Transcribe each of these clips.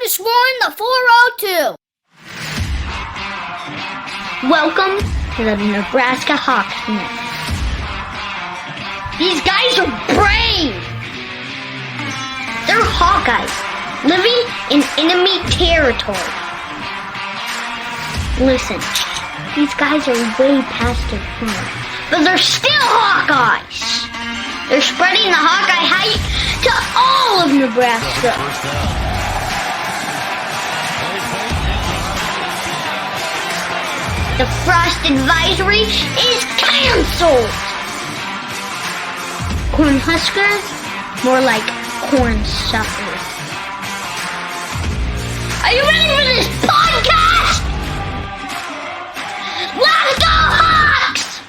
Sworn the 402. Welcome to the Nebraska Hawkeyes. These guys are brave. They're Hawkeyes living in enemy territory. Listen, these guys are way past their prime, but they're still Hawkeyes. They're spreading the Hawkeye hype to all of Nebraska. The frost advisory is canceled. Cornhuskers, more like corn suckers. Are you ready for this podcast? Let's go Hawks!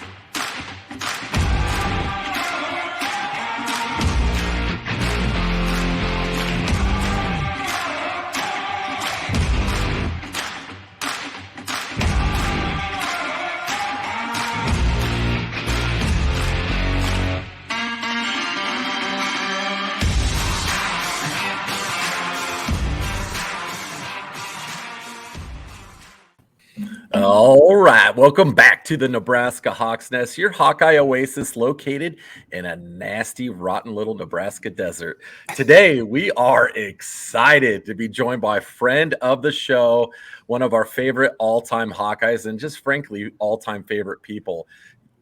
All right, welcome back to the Nebraska Hawk's Nest, your Hawkeye oasis located in a nasty, rotten little Nebraska desert. Today, we are excited to be joined by a friend of the show, one of our favorite all-time Hawkeyes, and just frankly, all-time favorite people,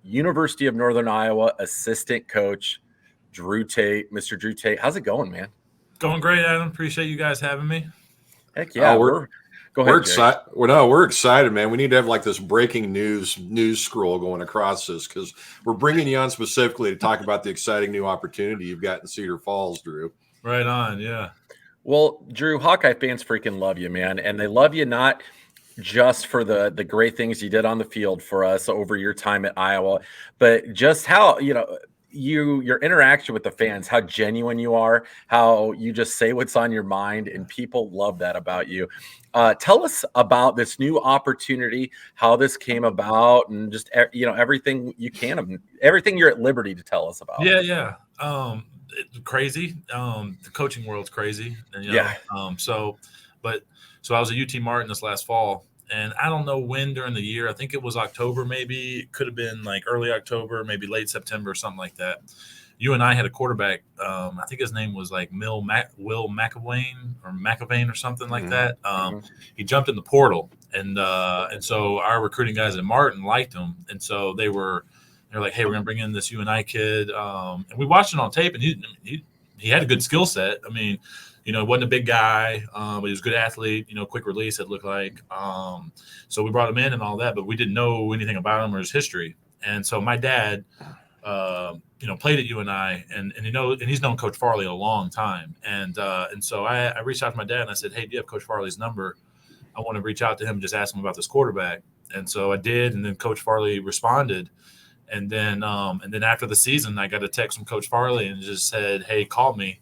University of Northern Iowa assistant coach, Drew Tate. Mr. Drew Tate, how's it going, man? Going great, Adam. Appreciate you guys having me. Heck yeah, We're excited. We're excited, man. We need to have like this breaking news scroll going across this because we're bringing you on specifically to talk about the exciting new opportunity you've got in Cedar Falls, Drew. Right on, yeah. Well, Drew, Hawkeye fans freaking love you, man, and they love you not just for the great things you did on the field for us over your time at Iowa, but just how your interaction with the fans, how genuine you are, how you just say what's on your mind, and people love that about you. Tell us about this new opportunity, how this came about, and just everything you can, everything you're at liberty to tell us about. Yeah. It's crazy. The coaching world's crazy. And, So I was at UT Martin this last fall, and I don't know when during the year. I think it was October, maybe. It could have been like early October, maybe late September, something like that. UNI had a quarterback. I think his name was like Will McAvane or something like that. He jumped in the portal, and so our recruiting guys at Martin liked him, and so they're like, hey, we're gonna bring in this UNI kid, and we watched it on tape, and he had a good skill set. I mean, he wasn't a big guy, but he was a good athlete. Quick release, it looked like. So we brought him in and all that, but we didn't know anything about him or his history. And so my dad, played at UNI, and he's known Coach Farley a long time. And so I reached out to my dad and I said, hey, do you have Coach Farley's number? I want to reach out to him and just ask him about this quarterback. And so I did, and then Coach Farley responded. And then after the season, I got a text from Coach Farley and just said, hey, call me.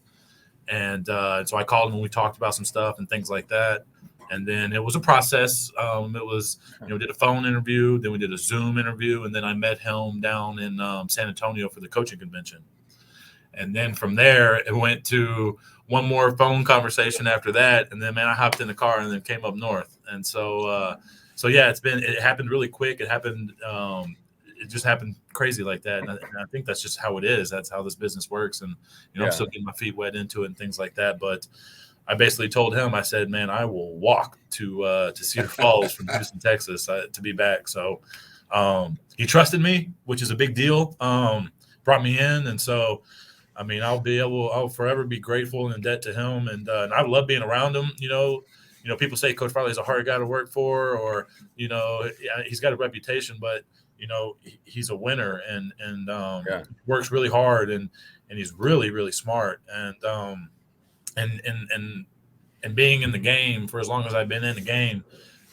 And so I called him and we talked about some stuff and things like that. And then it was a process. It was, did a phone interview, then we did a Zoom interview, and then I met him down in San Antonio for the coaching convention. And then from there, it went to one more phone conversation after that. And then, man, I hopped in the car and then came up north. And so yeah, it happened really quick. It happened. It just happened crazy like that. And I think that's just how it is. That's how this business works. And, I'm still getting my feet wet into it and things like that. But I basically told him, I said, man, I will walk to Cedar Falls from Houston, Texas to be back. So he trusted me, which is a big deal. Brought me in. And so, I mean, I'll forever be grateful and in debt to him. And I love being around him. People say Coach Farley's a hard guy to work for, or, he's got a reputation, but he's a winner and works really hard and he's really, really smart. And being in the game for as long as I've been in the game,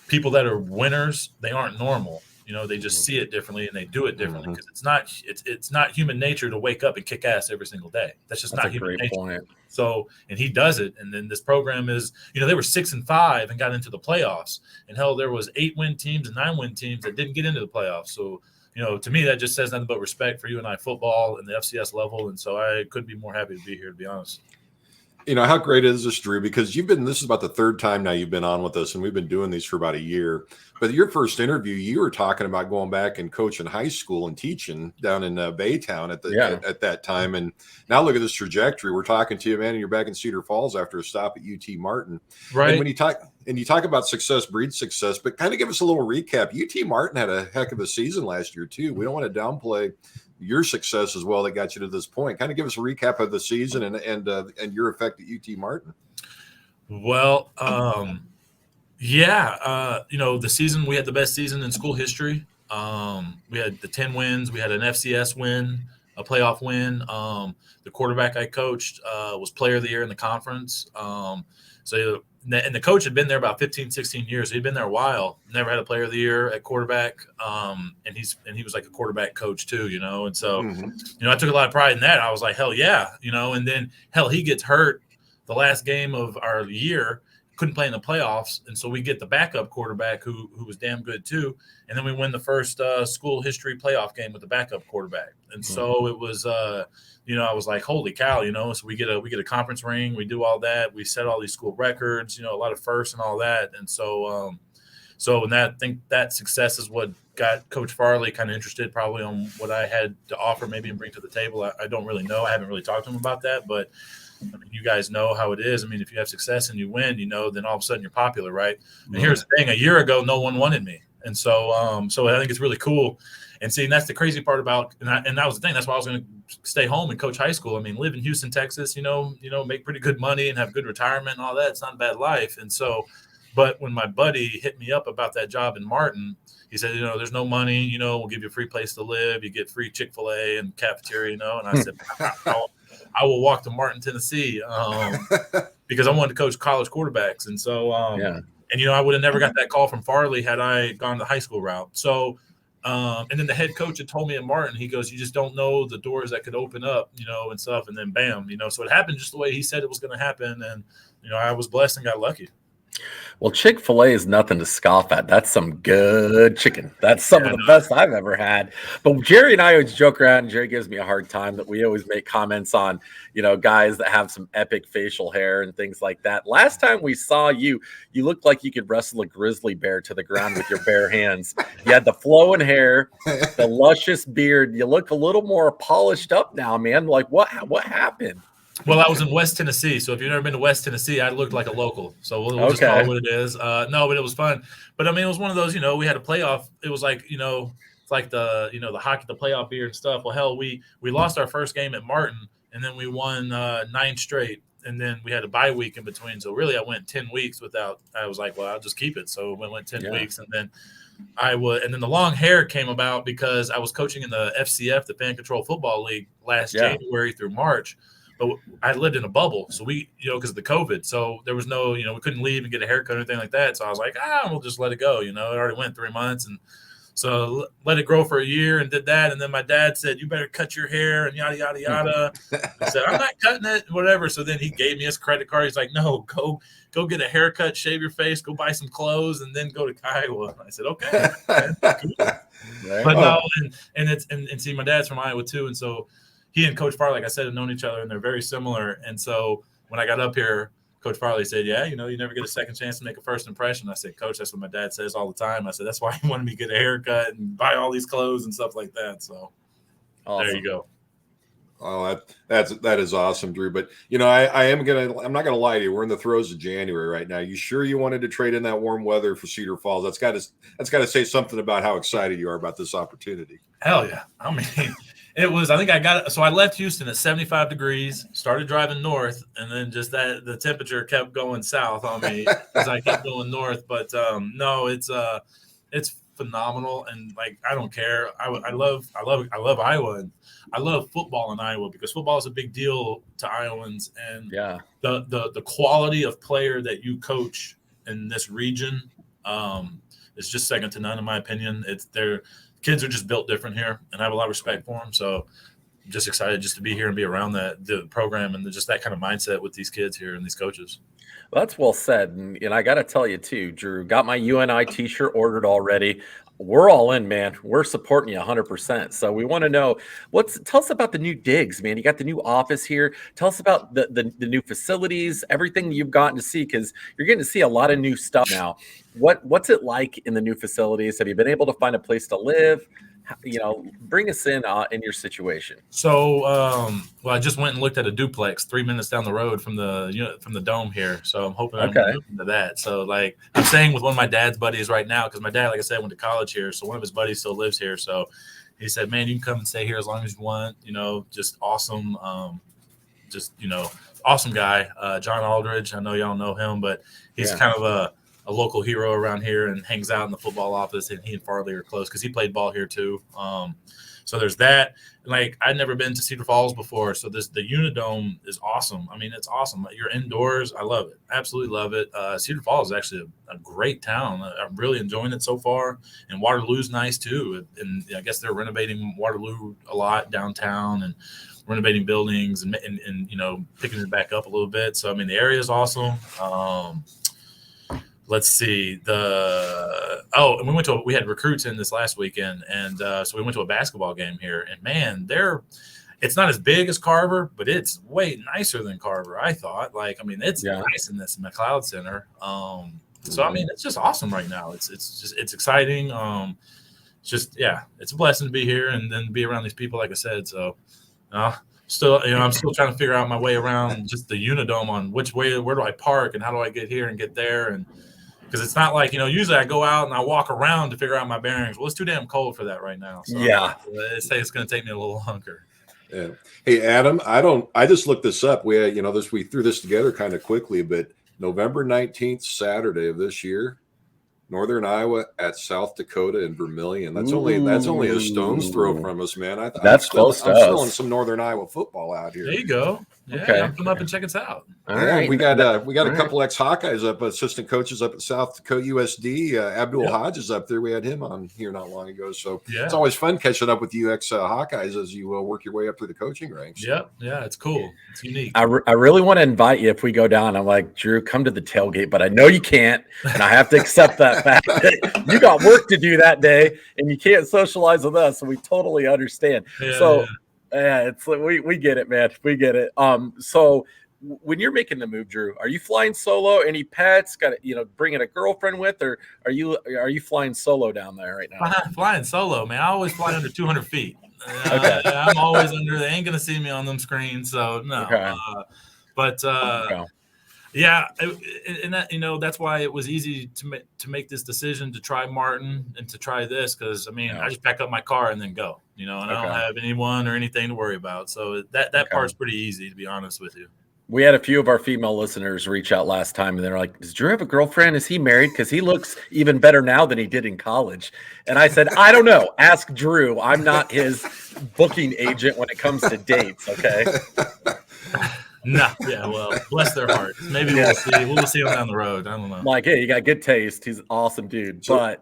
people that are winners, they aren't normal. They just see it differently and they do it differently because it's not human nature to wake up and kick ass every single day. That's not human nature. Point. So, and he does it. And then this program is, they were 6-5 and got into the playoffs. And hell, there was 8-win teams and 9-win teams that didn't get into the playoffs. So, to me, that just says nothing but respect for UNI football and the FCS level. And so I couldn't be more happy to be here, to be honest. You know, how great is this, Drew? Because this is about the third time now you've been on with us, and we've been doing these for about a year. But your first interview, you were talking about going back and coaching high school and teaching down in Baytown at that time. And now look at this trajectory. We're talking to you, man, and you're back in Cedar Falls after a stop at UT Martin. Right. And when you talk about success breeds success, but kind of give us a little recap. UT Martin had a heck of a season last year too. We don't want to downplay your success as well that got you to this point. Kind of give us a recap of the season and your effect at UT Martin. Well, the season, we had the best season in school history. We had the 10 wins. We had an FCS win, a playoff win. The quarterback I coached was player of the year in the conference. And the coach had been there about 15, 16 years. He'd been there a while, never had a player of the year at quarterback. And he was like a quarterback coach too, And so, I took a lot of pride in that. I was like, hell yeah, and then he gets hurt the last game of our year, couldn't play in the playoffs. And so we get the backup quarterback who was damn good too. And then we win the first school history playoff game with the backup quarterback. And so it was, I was like, holy cow, so we get a conference ring, we do all that. We set all these school records, a lot of firsts and all that. And so, I think that success is what got Coach Farley kind of interested probably on what I had to offer maybe and bring to the table. I don't really know. I haven't really talked to him about that, but I mean, you guys know how it is. I mean, if you have success and you win, then all of a sudden you're popular, right? And here's the thing: a year ago, no one wanted me, and so I think it's really cool. And see, and that's the crazy part about, and that was the thing. That's why I was going to stay home and coach high school. I mean, live in Houston, Texas, make pretty good money and have good retirement and all that. It's not a bad life. And so, but when my buddy hit me up about that job in Martin, he said, there's no money. We'll give you a free place to live. You get free Chick-fil-A and cafeteria. And I said, I will walk to Martin, Tennessee, because I wanted to coach college quarterbacks. And so, I would have never got that call from Farley had I gone the high school route. So, and then the head coach had told me at Martin, he goes, you just don't know the doors that could open up, and stuff. And then bam, so it happened just the way he said it was going to happen. And, I was blessed and got lucky. Well, Chick-fil-A is nothing to scoff at. That's some good chicken. That's some of the best I've ever had. But Jerry and I always joke around, and Jerry gives me a hard time that we always make comments on, guys that have some epic facial hair and things like that. Last time we saw you, you looked like you could wrestle a grizzly bear to the ground with your bare hands. You had the flowing hair, the luscious beard. You look a little more polished up now, man. Like, what happened? Well, I was in West Tennessee, so if you've never been to West Tennessee, I looked like a local. So we'll just call it what it is. No, but it was fun. But I mean, it was one of those. We had a playoff. It was like it's like the the hockey, the playoff beer and stuff. Well, hell, we lost our first game at Martin, and then we won 9 straight, and then we had a bye week in between. So really, I went 10 weeks without. I was like, well, I'll just keep it. So we went 10 weeks, and then and then the long hair came about because I was coaching in the FCF, the Fan Control Football League, last January through March. But I lived in a bubble, so we, because of the COVID, so there was no, we couldn't leave and get a haircut or anything like that. So I was like, we'll just let it go. It already went 3 months, and so let it grow for a year and did that. And then my dad said, you better cut your hair and yada, yada, yada. I said, I'm not cutting it, whatever. So then he gave me his credit card. He's like, no, go get a haircut, shave your face, go buy some clothes, and then go to Iowa. I said, okay. Cool. But no, and see, my dad's from Iowa too. And so he and Coach Farley, like I said, have known each other, and they're very similar. And so when I got up here, Coach Farley said, yeah, you never get a second chance to make a first impression. I said, Coach, that's what my dad says all the time. I said, that's why he wanted me to get a haircut and buy all these clothes and stuff like that. So awesome. There you go. Oh, that is awesome, Drew. But I'm not gonna lie to you. We're in the throes of January right now. You sure you wanted to trade in that warm weather for Cedar Falls? That's got to say something about how excited you are about this opportunity. Hell yeah! I mean, it was. I think I got it. So I left Houston at 75 degrees, started driving north, and then just the temperature kept going south on me as I kept going north. But no, it's phenomenal, and like I don't care. I love Iowa, and I love football in Iowa because football is a big deal to Iowans, and the quality of player that you coach in this region is just second to none in my opinion. Their kids are just built different here, and I have a lot of respect for them. So just excited just to be here and be around the program and just that kind of mindset with these kids here and these coaches. Well, that's well said. And I got to tell you, too, Drew, got my UNI t-shirt ordered already. We're all in, man. We're supporting you 100%. So we want to know tell us about the new digs, man. You got the new office here. Tell us about the new facilities, everything you've gotten to see, because you're getting to see a lot of new stuff now. What's it like in the new facilities? Have you been able to find a place to live? Bring us in your situation. So, well, I just went and looked at a duplex 3 minutes down the road from the dome here. So I'm hoping I'm moving to that. So, like, I'm staying with one of my dad's buddies right now because my dad, like I said, went to college here. So one of his buddies still lives here. So he said, "Man, you can come and stay here as long as you want." Just awesome. Awesome guy, John Aldridge. I know y'all know him, but he's kind of a local hero around here and hangs out in the football office, and he and Farley are close because he played ball here too. So there's that. Like, I'd never been to Cedar Falls before, so the Unidome is awesome. I mean, it's awesome. You're indoors. I love it. Absolutely love it. Cedar Falls is actually a great town. I'm really enjoying it so far. And Waterloo's nice too. And I guess they're renovating Waterloo a lot downtown and renovating buildings and picking it back up a little bit. So, I mean, the area is awesome. Let's see and we had recruits in this last weekend. And so we went to a basketball game here, and man, it's not as big as Carver, but it's way nicer than Carver. I thought it's nice in this McLeod Center. So, I mean, it's just awesome right now. It's exciting. It's a blessing to be here and then be around these people, like I said. So, I'm still trying to figure out my way around just the Unidome on where do I park and how do I get here and get there. And because it's not like, usually I go out and I walk around to figure out my bearings. Well, it's too damn cold for that right now. So it's going to take me a little longer. Yeah. Hey, Adam, I just looked this up. We threw this together kind of quickly, but November 19th, Saturday of this year, Northern Iowa at South Dakota and Vermilion. That's only a stone's throw from us, man. I'm still in some Northern Iowa football out here. There you go. Yeah, come up and check us out. All right. We got a couple ex-Hawkeyes up, assistant coaches up at South Dakota USD. Abdul Hodge is up there. We had him on here not long ago. So it's always fun catching up with you ex-Hawkeyes as you work your way up through the coaching ranks. Yeah, it's cool. It's unique. I really want to invite you if we go down. I'm like, Drew, come to the tailgate, but I know you can't, and I have to accept that fact that you got work to do that day, and you can't socialize with us, so we totally understand. Yeah, it's like we get it, man. We get it. So when you're making the move, Drew, are you flying solo? Any pets? Got bringing a girlfriend with, or are you flying solo down there right now? Flying solo, man. I always fly under 200 feet. I'm always under. They ain't gonna see me on them screens, so no. Okay. Yeah, and that that's why it was easy to make this decision to try Martin and to try this because I just pack up my car and then go, and I don't have anyone or anything to worry about. So that part's pretty easy, to be honest with you. We had a few of our female listeners reach out last time, and they're like, "Does Drew have a girlfriend? Is he married? Because he looks even better now than he did in college." And I said, "I don't know. Ask Drew. I'm not his booking agent when it comes to dates." Okay. No, well, bless their hearts. Maybe we'll see. We'll see him down the road. I don't know. Like, hey, you got good taste. He's an awesome dude. But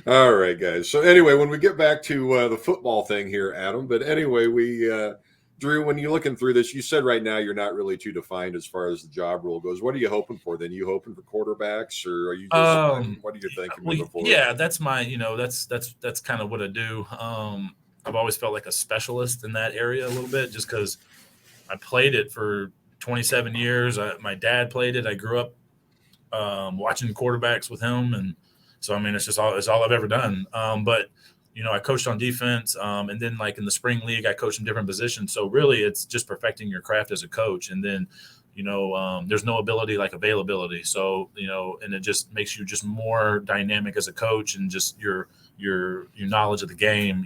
all right, guys. So anyway, when we get back to the football thing here, Adam. But anyway, Drew, when you're looking through this, you said right now you're not really too defined as far as the job role goes. What are you hoping for? Then, are you hoping for quarterbacks, or are you just what are you thinking moving forward? Yeah, that's my. That's kind of what I do. I've always felt like a specialist in that area a little bit, just because I played it for 27 years. My dad played it. I grew up watching quarterbacks with him, and so it's all I've ever done. But I coached on defense, and then like in the spring league, I coached in different positions. So really, it's just perfecting your craft as a coach, and then there's no ability like availability. So and it just makes you just more dynamic as a coach, and just your knowledge of the game.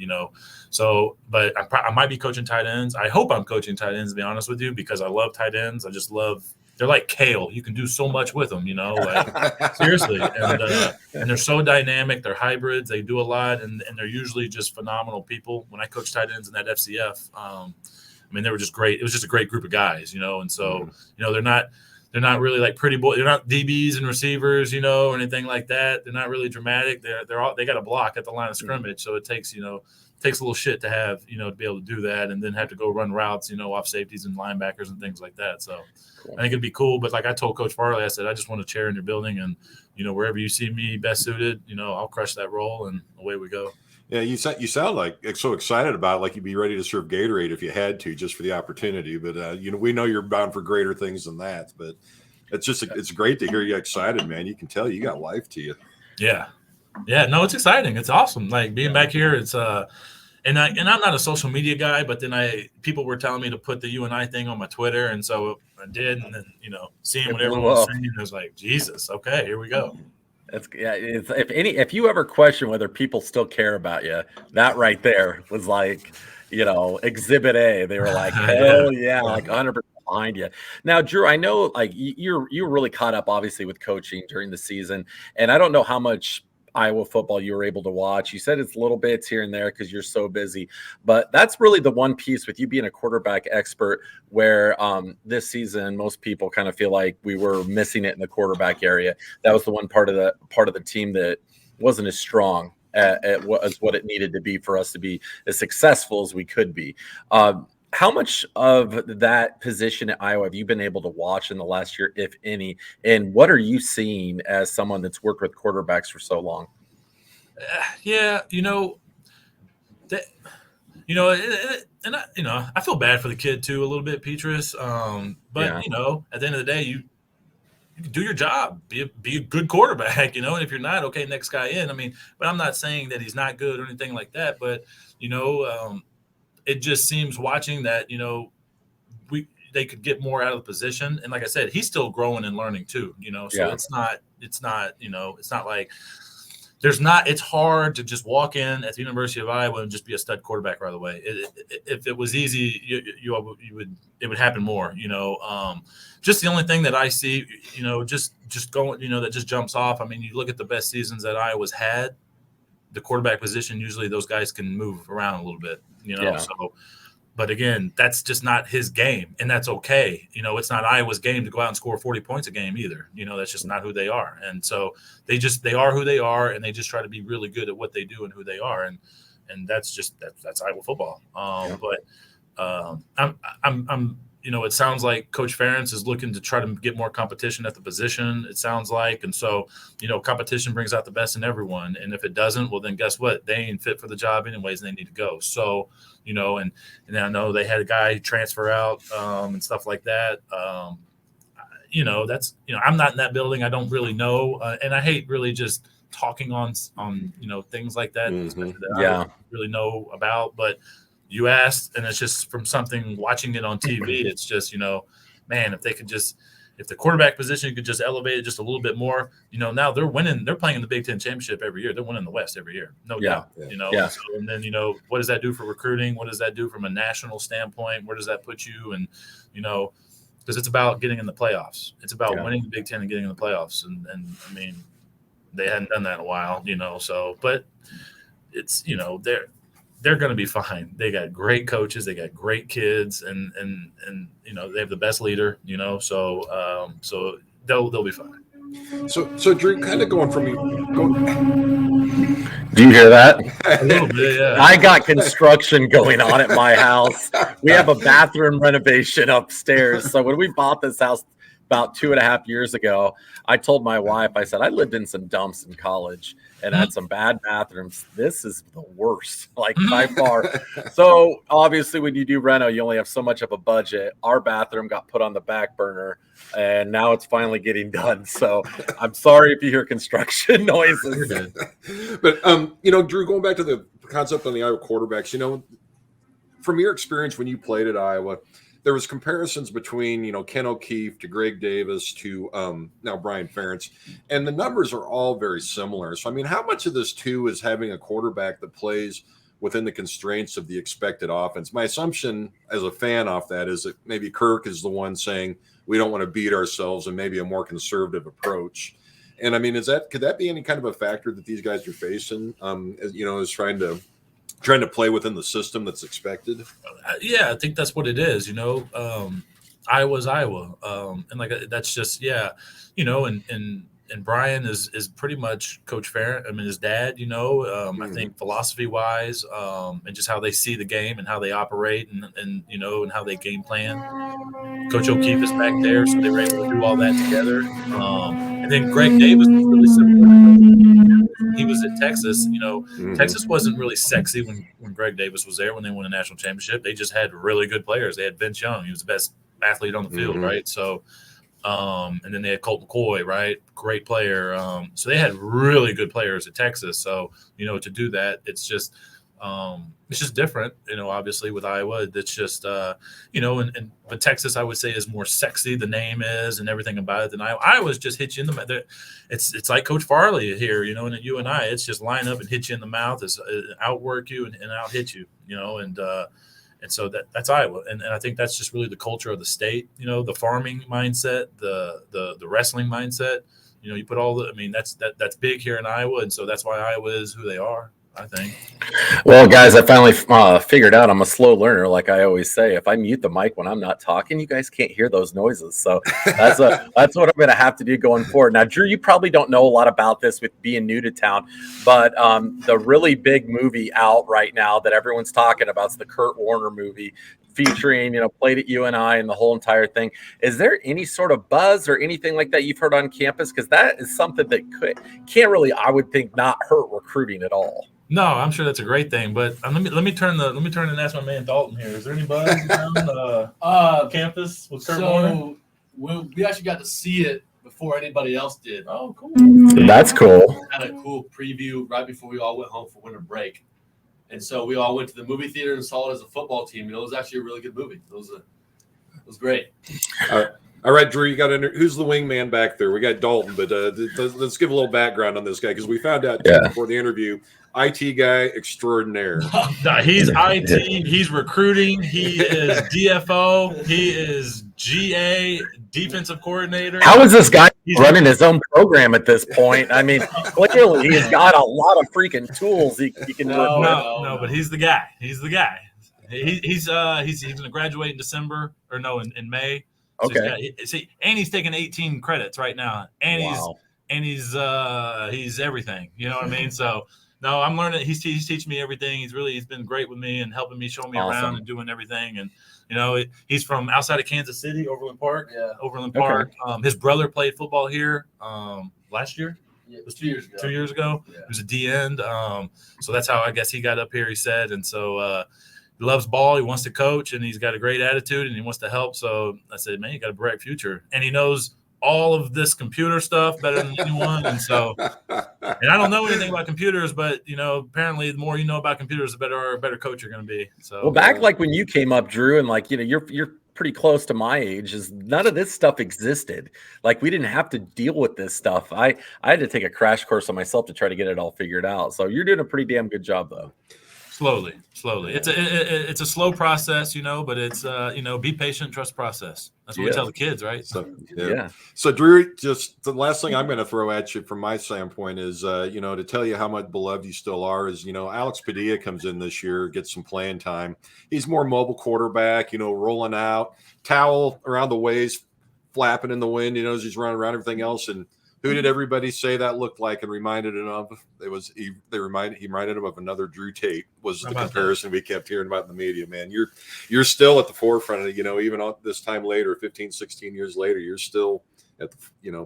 So, but I might be coaching tight ends. I hope I'm coaching tight ends, to be honest with you, because I love tight ends. I just love. They're like kale. You can do so much with them, like seriously. And they're so dynamic. They're hybrids. They do a lot, and they're usually just phenomenal people. When I coached tight ends in that FCF, they were just great. It was just a great group of guys, and so they're not really like pretty boy. They're not DBs and receivers, or anything like that. They're not really dramatic. They got a block at the line of scrimmage, so it takes takes a little shit to have, to be able to do that and then have to go run routes, off safeties and linebackers and things like that. So Cool. I think it'd be cool. But like I told Coach Farley, I said, I just want a chair in your building, and, wherever you see me best suited, I'll crush that role, and away we go. Yeah, you sound like so excited about it, like you'd be ready to serve Gatorade if you had to, just for the opportunity. But we know you're bound for greater things than that. But it's great to hear you excited, man. You can tell you got life to you. Yeah, no, it's exciting. It's awesome. Like being back here, it's and I'm not a social media guy, but then people were telling me to put the UNI thing on my Twitter, and so I did, and then seeing what everyone was saying, I was like, Jesus, okay, here we go. If you ever question whether people still care about you, that right there was like, exhibit A. They were like, hell yeah, like 100% behind you. Now, Drew, I know like you're really caught up obviously with coaching during the season, and I don't know how much Iowa football you were able to watch. You said it's little bits here and there because you're so busy, but that's really the one piece with you being a quarterback expert where this season most people kind of feel like we were missing it in the quarterback area. That was the one part of the team that wasn't as strong as what it needed to be for us to be as successful as we could be. How much of that position at Iowa have you been able to watch in the last year, if any? And what are you seeing as someone that's worked with quarterbacks for so long? Yeah, I feel bad for the kid too a little bit, Petrus. But at the end of the day, you can do your job, be a good quarterback, and if you're not, okay, next guy in. I mean, but I'm not saying that he's not good or anything like that. But it just seems watching that, they could get more out of the position. And like I said, he's still growing and learning too, so it's not like it's hard to just walk in at the University of Iowa and just be a stud quarterback right away. If it was easy, it would happen more, just the only thing that I see, just going, that just jumps off. I mean, you look at the best seasons that Iowa's had, the quarterback position, usually those guys can move around a little bit, so, but again, that's just not his game, and that's okay. It's not Iowa's game to go out and score 40 points a game either. That's just not who they are. And so they are who they are, and they just try to be really good at what they do and who they are. And that's Iowa football. But I'm it sounds like Coach Ferentz is looking to try to get more competition at the position, it sounds like. And so, competition brings out the best in everyone. And if it doesn't, well, then guess what? They ain't fit for the job anyways, and they need to go. So, and I know they had a guy transfer out and stuff like that. That's, I'm not in that building. I don't really know. And I hate really just talking on things like that. Mm-hmm. That I don't really know about, but you asked, and it's just from something watching it on TV. It's just, man, if the quarterback position could just elevate it just a little bit more, now they're winning. They're playing in the Big Ten championship every year. They're winning the West every year. No doubt, So, and then, what does that do for recruiting? What does that do from a national standpoint? Where does that put you? And, because it's about getting in the playoffs. It's about winning the Big Ten and getting in the playoffs. And I mean, they hadn't done that in a while, so, but it's, they're going to be fine. They got great coaches. They got great kids, and they have the best leader. So they'll be fine. So Drew, kind of going from Do you hear that? A little bit, yeah. I got construction going on at my house. We have a bathroom renovation upstairs. So when we bought this house about 2.5 years ago, I told my wife, I said, I lived in some dumps in college and had some bad bathrooms. This is the worst, like by far. So obviously when you do reno, you only have so much of a budget. Our bathroom got put on the back burner and now it's finally getting done. So I'm sorry if you hear construction noises. But, Drew, going back to the concept on the Iowa quarterbacks, from your experience when you played at Iowa, there was comparisons between, Ken O'Keefe to Greg Davis to now Brian Ferentz, and the numbers are all very similar. So, I mean, how much of this, too, is having a quarterback that plays within the constraints of the expected offense? My assumption as a fan off that is that maybe Kirk is the one saying we don't want to beat ourselves and maybe a more conservative approach. And, I mean, could that be any kind of a factor that these guys are facing, as trying to play within the system that's expected? Yeah, I think that's what it is. Iowa's Iowa, and like that's just and Brian is pretty much Coach Farron. I mean, his dad, I think philosophy wise, and just how they see the game and how they operate and and how they game plan. Coach O'Keefe is back there, so they were able to do all that together. And then Greg Davis was really similar. He was at Texas. Texas wasn't really sexy when Greg Davis was there when they won a national championship. They just had really good players. They had Vince Young. He was the best athlete on the field, right? So, and then they had Colt McCoy, right? Great player. So they had really good players at Texas. So, to do that, it's just different, obviously with Iowa. It's just, but Texas, I would say, is more sexy. The name is and everything about it than Iowa. Iowa's just hit you in the it's like Coach Farley here, and at UNI, it's just line up and hit you in the mouth, outwork you and out hit you, and so that's Iowa. And I think that's just really the culture of the state, the farming mindset, the wrestling mindset, you put that's big here in Iowa. And so that's why Iowa is who they are, I think. Well, guys, I finally figured out I'm a slow learner. Like I always say, if I mute the mic when I'm not talking, you guys can't hear those noises. So that's what I'm going to have to do going forward. Now, Drew, you probably don't know a lot about this with being new to town, but the really big movie out right now that everyone's talking about is the Kurt Warner movie featuring, played at UNI and the whole entire thing. Is there any sort of buzz or anything like that you've heard on campus? Because that is something that can't really, I would think, not hurt recruiting at all. No, I'm sure that's a great thing, but let me turn and ask my man Dalton here. Is there any buzz around campus with Kurt Warner? We actually got to see it before anybody else did. Oh, cool. That's cool. Had a cool preview right before we all went home for winter break, and so we all went to the movie theater and saw it as a football team. It was actually a really good movie. It was great. All right, Drew, you got who's the wingman back there? We got Dalton, but let's give a little background on this guy because we found out before the interview, IT guy extraordinaire. He's IT. He's recruiting. He is DFO. He is GA, defensive coordinator. How is this guy running his own program at this point? I mean, clearly he's got a lot of freaking tools he can work with. No, but he's the guy. He's the guy. He's going to graduate in December in May. So Okay. He's taking 18 credits right now, and he's everything. You know what I mean? So no, I'm learning. He's teaching me everything. He's been great with me and helping me, showing me around and doing everything. And he's from outside of Kansas City, Overland Park. Yeah, Overland Park. His brother played football here last year. Yeah, it was 2 years ago. 2 years ago. Yeah. He was a D end. So that's how I guess he got up here. He said, and so. He loves ball. He wants to coach, and he's got a great attitude, and he wants to help. So I said, man, you got a bright future. And he knows all of this computer stuff better than anyone. And so, and I don't know anything about computers, but apparently, the more you know about computers, the better coach you're going to be. So, well, back like when you came up, Drew, and you're pretty close to my age. Is none of this stuff existed? Like we didn't have to deal with this stuff. I had to take a crash course on myself to try to get it all figured out. So you're doing a pretty damn good job, though. Slowly. It's a slow process, but it's be patient, trust process. That's what we tell the kids, right? So So Drew, just the last thing I'm going to throw at you from my standpoint is, to tell you how much beloved you still are is, Alex Padilla comes in this year, gets some playing time. He's more mobile quarterback, rolling out, towel around the waist, flapping in the wind, as he's running around everything else. And who did everybody say that looked like and reminded him of? He reminded him of another Drew Tate was the comparison we kept hearing about in the media, man. You're still at the forefront of it, even this time later, 15, 16 years later, you're still at the,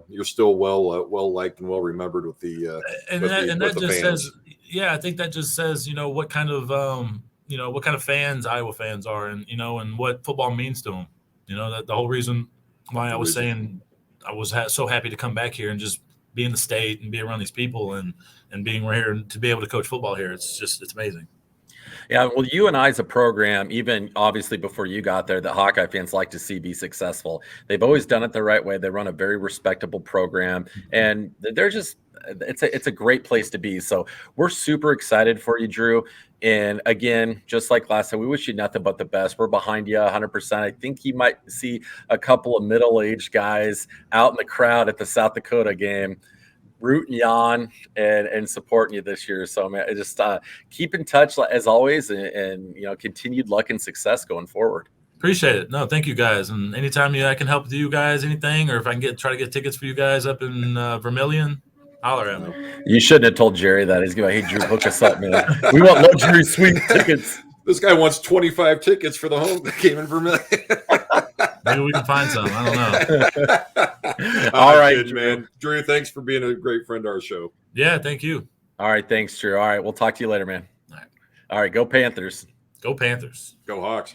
you're still well liked and well remembered with the fans. I think that just says, what kind of fans Iowa fans are and what football means to them. That the whole reason why I was saying I was so happy to come back here and just be in the state and be around these people and being right here and to be able to coach football here. It's amazing. Yeah, well, UNI is a program, even obviously before you got there, that Hawkeye fans like to see be successful. They've always done it the right way. They run a very respectable program, and they're just it's a great place to be. So we're super excited for you, Drew. And again, just like last time, we wish you nothing but the best. We're behind you 100%. I think you might see a couple of middle-aged guys out in the crowd at the South Dakota game rooting you on and supporting you this year. So, man, just keep in touch as always and continued luck and success going forward. Appreciate it. No, thank you guys. And anytime I can help with you guys, anything, or if I can try to get tickets for you guys up in Vermilion, holler at me. You shouldn't have told Jerry that. He's going, hey, Drew, hook us up, man. We want luxury suite tickets. This guy wants 25 tickets for the home game in Vermilion. Maybe we can find some. I don't know. All right, kid, man. Drew, thanks for being a great friend to our show. Yeah, thank you. All right, thanks, Drew. All right, we'll talk to you later, man. All right. All right, go Panthers. Go Panthers. Go Hawks.